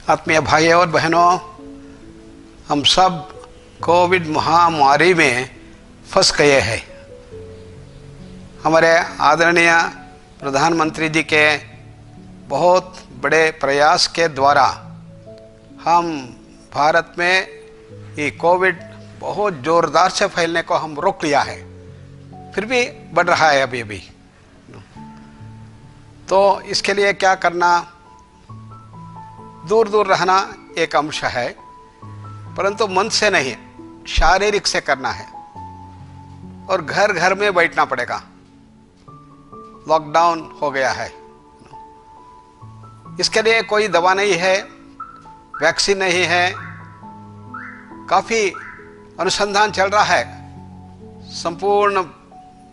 आत्मीय भाइयों और बहनों, हम सब कोविड महामारी में फंस गए हैं। हमारे आदरणीय प्रधानमंत्री जी के बहुत बड़े प्रयास के द्वारा हम भारत में ये कोविड बहुत ज़ोरदार से फैलने को हम रोक लिया है, फिर भी बढ़ रहा है अभी भी। तो इसके लिए क्या करना, दूर दूर रहना एक अंश है, परंतु मन से नहीं, शारीरिक से करना है और घर घर में बैठना पड़ेगा। लॉकडाउन हो गया है, इसके लिए कोई दवा नहीं है, वैक्सीन नहीं है। काफ़ी अनुसंधान चल रहा है संपूर्ण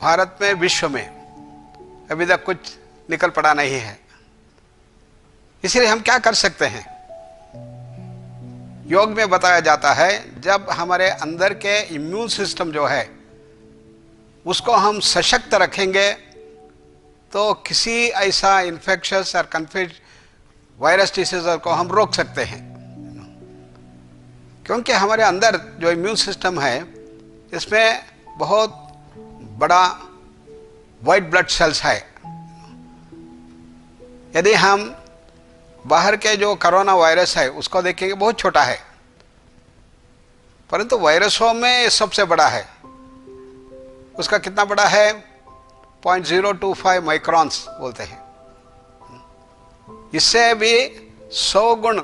भारत में, विश्व में, अभी तक कुछ निकल पड़ा नहीं है। इसलिए हम क्या कर सकते हैं? योग में बताया जाता है, जब हमारे अंदर के इम्यून सिस्टम जो है उसको हम सशक्त रखेंगे तो किसी ऐसा इन्फेक्शस और कन्फिड वायरस डिसीज को हम रोक सकते हैं। क्योंकि हमारे अंदर जो इम्यून सिस्टम है इसमें बहुत बड़ा वाइट ब्लड सेल्स है। यदि हम बाहर के जो कोरोना वायरस है उसको देखेंगे, बहुत छोटा है, परंतु वायरसों में ये सबसे बड़ा है। उसका कितना बड़ा है? 0.025 माइक्रॉन्स बोलते हैं। इससे भी 100 गुण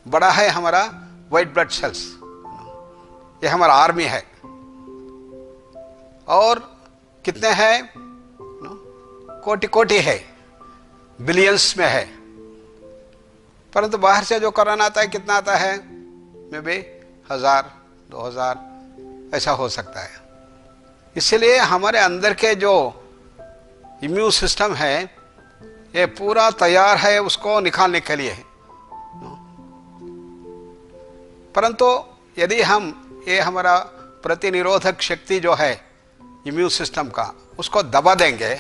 बड़ा है हमारा वाइट ब्लड सेल्स। ये हमारा आर्मी है। और कितने हैं? कोटि कोटि है, बिलियंस में है। परंतु बाहर से जो कोरोना आता है, कितना आता है? में भी 1000, 2000 ऐसा हो सकता है। इसलिए हमारे अंदर के जो इम्यून सिस्टम है ये पूरा तैयार है उसको निकालने के लिए। परंतु यदि हम ये हमारा प्रतिनिरोधक शक्ति जो है इम्यून सिस्टम का, उसको दबा देंगे,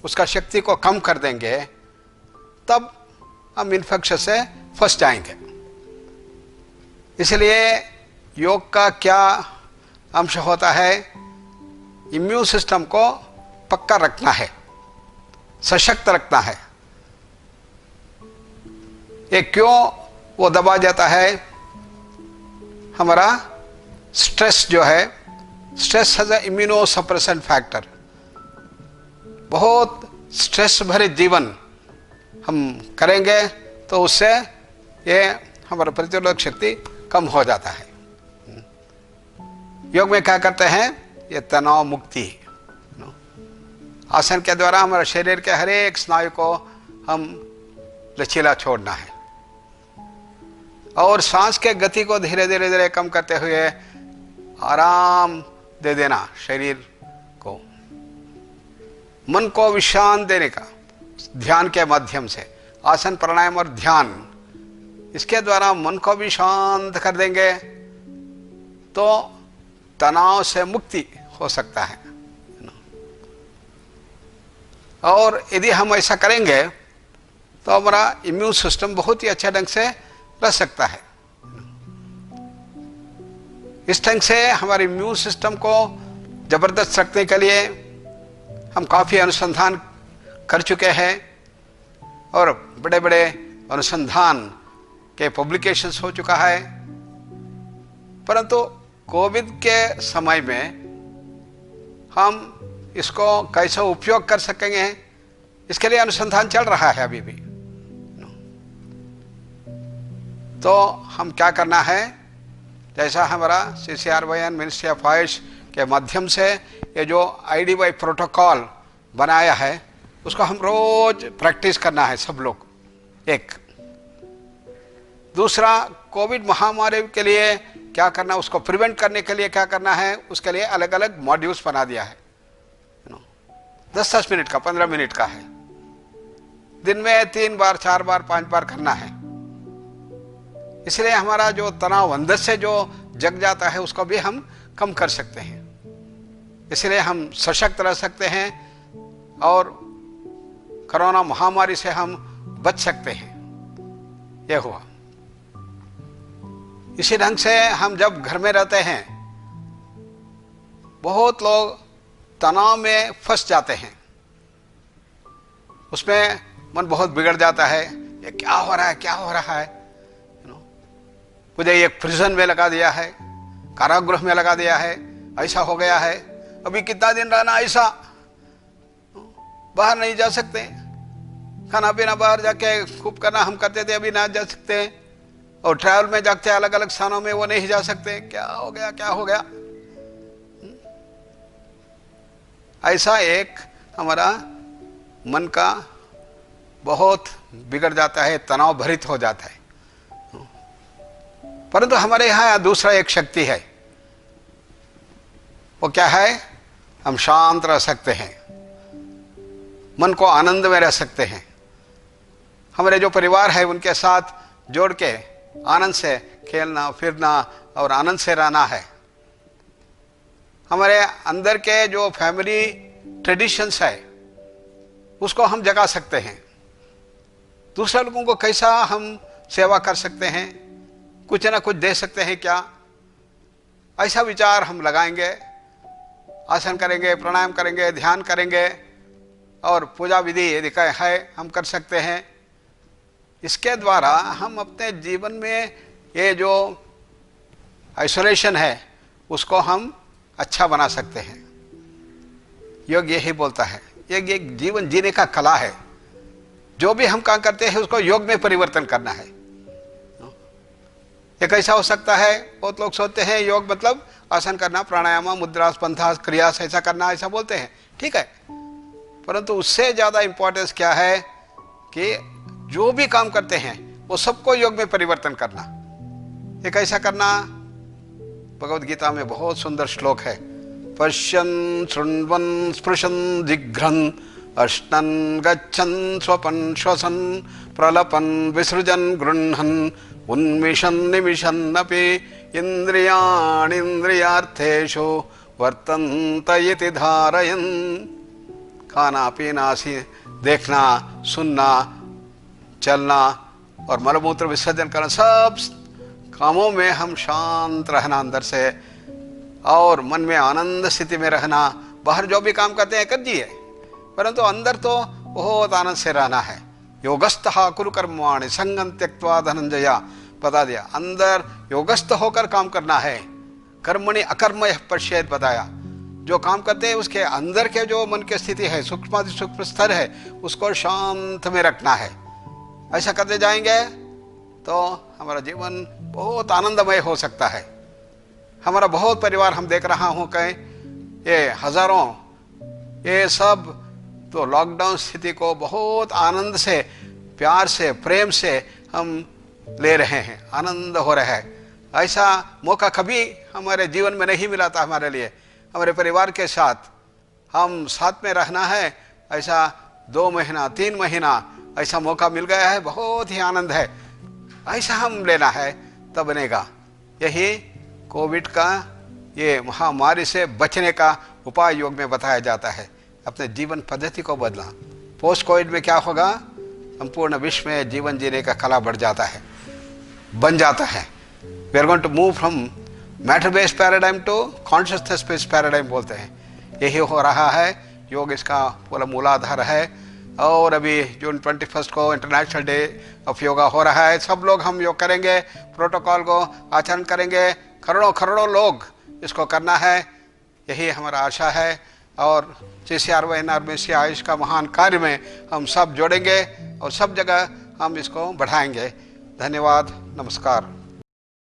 उसका शक्ति को कम कर देंगे, तब हम इन्फेक्शन से फंस जाएंगे। इसलिए योग का क्या अंश होता है? इम्यून सिस्टम को पक्का रखना है, सशक्त रखना है। ये क्यों वो दबा जाता है? हमारा स्ट्रेस जो है, stress has a immuno suppression factor. बहुत स्ट्रेस भरे जीवन हम करेंगे तो उससे ये हमारा प्रतिरोधक शक्ति कम हो जाता है। योग में क्या करते हैं? ये तनाव मुक्ति, आसन के द्वारा हमारे शरीर के हर एक स्नायु को हम लचीला छोड़ना है और सांस के गति को धीरे धीरे धीरे कम करते हुए आराम दे देना शरीर को। मन को विश्रांति देने का ध्यान के माध्यम से, आसन प्राणायाम और ध्यान, इसके द्वारा मन को भी शांत कर देंगे तो तनाव से मुक्ति हो सकता है। और यदि हम ऐसा करेंगे तो हमारा इम्यून सिस्टम बहुत ही अच्छे ढंग से रह सकता है। इस ढंग से हमारे इम्यून सिस्टम को जबरदस्त रखने के लिए हम काफ़ी अनुसंधान कर चुके हैं और बड़े बड़े अनुसंधान के पब्लिकेशंस हो चुका है। परंतु कोविड के समय में हम इसको कैसे उपयोग कर सकेंगे, इसके लिए अनुसंधान चल रहा है अभी भी। तो हम क्या करना है? जैसा हमारा CCRYN मिनिस्ट्री ऑफ आयुष के माध्यम से ये जो IDY प्रोटोकॉल बनाया है उसको हम रोज प्रैक्टिस करना है सब लोग। एक दूसरा, कोविड महामारी के लिए क्या करना, उसको प्रिवेंट करने के लिए क्या करना है, उसके लिए अलग अलग मॉड्यूल्स बना दिया है। 10-10 मिनट का, 15 मिनट का है। दिन में 3 बार, 4 बार, 5 बार करना है। इसलिए हमारा जो तनाव अंदर से जो जग जाता है उसको भी हम कम कर सकते हैं। इसलिए हम सशक्त रह सकते हैं और कोरोना महामारी से हम बच सकते हैं। यह हुआ। इसी ढंग से हम जब घर में रहते हैं, बहुत लोग तनाव में फंस जाते हैं, उसमें मन बहुत बिगड़ जाता है। ये क्या हो रहा है, क्या हो रहा है, मुझे एक प्रिजन में लगा दिया है, कारागृह में लगा दिया है, ऐसा हो गया है, अभी कितना दिन रहना ऐसा, बाहर नहीं जा सकते, खाना पीना बाहर जाके खूब करना हम करते थे, अभी ना जा सकते, और ट्रैवल में जाते अलग अलग स्थानों में वो नहीं जा सकते, क्या हो गया, क्या हो गया। ऐसा एक हमारा मन का बहुत बिगड़ जाता है, तनाव भरित हो जाता है। परंतु हमारे यहाँ दूसरा एक शक्ति है, वो क्या है, हम शांत रह सकते हैं, मन को आनंद में रह सकते हैं। हमारे जो परिवार है उनके साथ जोड़ के आनंद से खेलना फिरना और आनंद से रहना है। हमारे अंदर के जो फैमिली ट्रेडिशंस है उसको हम जगा सकते हैं। दूसरे लोगों को कैसा हम सेवा कर सकते हैं, कुछ ना कुछ दे सकते हैं क्या, ऐसा विचार हम लगाएंगे, आसन करेंगे, प्राणायाम करेंगे, ध्यान करेंगे और पूजा विधि यदि है हम कर सकते हैं। इसके द्वारा हम अपने जीवन में ये जो आइसोलेशन है उसको हम अच्छा बना सकते हैं। योग यही बोलता है, ये जीवन जीने का कला है। जो भी हम काम करते हैं उसको योग में परिवर्तन करना है। ये कैसा हो सकता है, बहुत लोग सोचते हैं योग मतलब आसन करना, प्राणायाम, मुद्रा, स्पंदा, क्रिया ऐसा करना, ऐसा बोलते हैं, ठीक है। परंतु उससे ज़्यादा इंपॉर्टेंस क्या है कि जो भी काम करते हैं वो सबको योग में परिवर्तन करना। ये कैसा करना, भगवद गीता में बहुत सुंदर श्लोक है, पश्यन् शृण्वन् स्पृशन् जिघ्रन् अश्नन् गच्छन् स्वपन् श्वसन् प्रलपन् विसृजन् गृह्णन् उन्मिषन् निमिषन्नपि इन्द्रियाणीन्द्रियार्थेषु वर्तन्त इति धारयन्। खाना पीना, देखना, सुनना, चलना और मलमूत्र विसर्जन करना, सब कामों में हम शांत रहना अंदर से, और मन में आनंद स्थिति में रहना। बाहर जो भी काम करते हैं कीजिए, परंतु अंदर तो बहुत आनंद से रहना है। योगस्थः कुरु कर्माणि संगं त्यक्त्वा धनंजय, बता दिया, अंदर योगस्थ होकर काम करना है। कर्मणि अकर्मयः पश्येत्, बताया, जो काम करते हैं उसके अंदर के जो मन की स्थिति है, सूक्ष्माति सूक्ष्म स्तर है, उसको शांत में रखना है। ऐसा करते जाएंगे तो हमारा जीवन बहुत आनंदमय हो सकता है। हमारा बहुत परिवार हम देख रहा हूँ कहीं ये हजारों, ये सब तो लॉकडाउन स्थिति को बहुत आनंद से, प्यार से, प्रेम से हम ले रहे हैं, आनंद हो रहा है। ऐसा मौका कभी हमारे जीवन में नहीं मिला था हमारे लिए। हमारे परिवार के साथ हम साथ में रहना है, ऐसा 2 महीना 3 महीना ऐसा मौका मिल गया है, बहुत ही आनंद है। ऐसा हम लेना है तब बनेगा। यही कोविड का, ये महामारी से बचने का उपाय योग में बताया जाता है। अपने जीवन पद्धति को बदला। पोस्ट कोविड में क्या होगा, संपूर्ण विश्व में जीवन जीने का कला बढ़ जाता है, बन जाता है। We are going to move from matter based paradigm to consciousness based paradigm बोलते हैं। यही हो रहा है, योग इसका पूरा मूलाधार है। और अभी जून 21 को इंटरनेशनल डे ऑफ योगा हो रहा है। सब लोग हम योग करेंगे, प्रोटोकॉल को आचरण करेंगे, करोड़ों लोग इसको करना है, यही हमारा आशा है। और CCRY में से आयुष का महान कार्य में हम सब जोड़ेंगे और सब जगह हम इसको बढ़ाएंगे। धन्यवाद, नमस्कार।